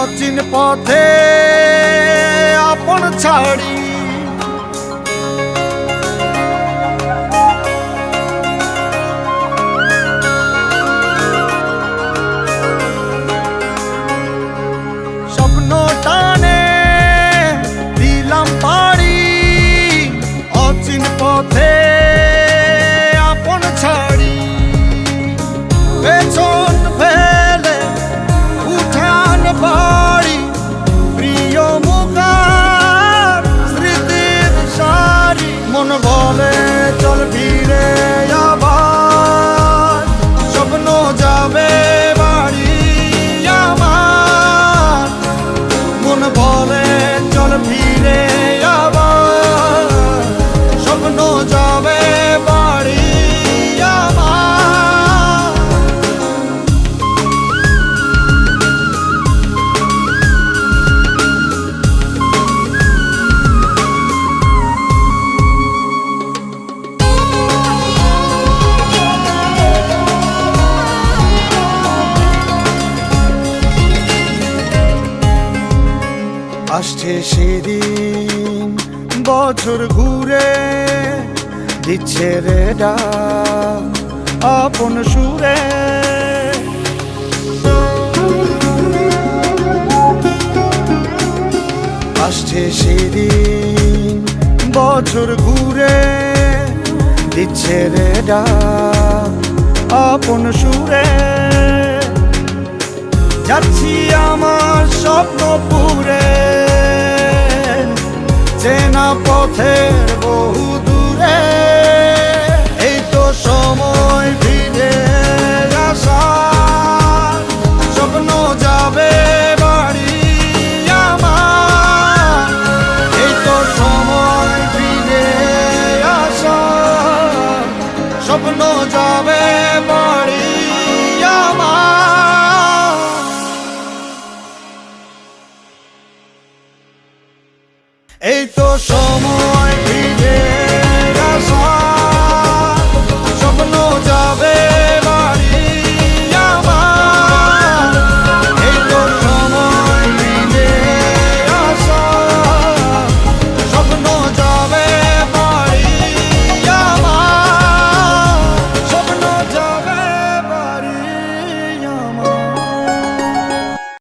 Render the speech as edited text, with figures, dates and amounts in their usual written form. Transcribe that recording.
অচিন পথে আপন ছাড়ি স্বপ্ন টানে দিলাম পাড়ি অচিন পথে আপন ছাড়ি পেছন ফেলে উঠান বাড়ি প্রিয় মুখার স্মৃতির সারি মন বলে চল ফিরে আবার স্বপ্ন যাবে বাড়ি আমার মন বলে চল ফিরে আবার স্বপ্ন যাবে বাড়ি আমার আসছে সেদিন বছর ঘুরে দিচ্ছে রে ডাক আপন সুরে আসছে সেদিন বছর ঘুরে দিচ্ছে রে ডাক আপন সুরে যাচ্ছি আমার স্বপ্ন পুরে চেনা পথের বহু দূরে এই তো সময় ফিরে আসার স্বপ্ন যাবে বাড়ি আমার এই তো সময় ফিরে আসার স্বপ্ন যাবে বাড়ি আমার এই তো সময়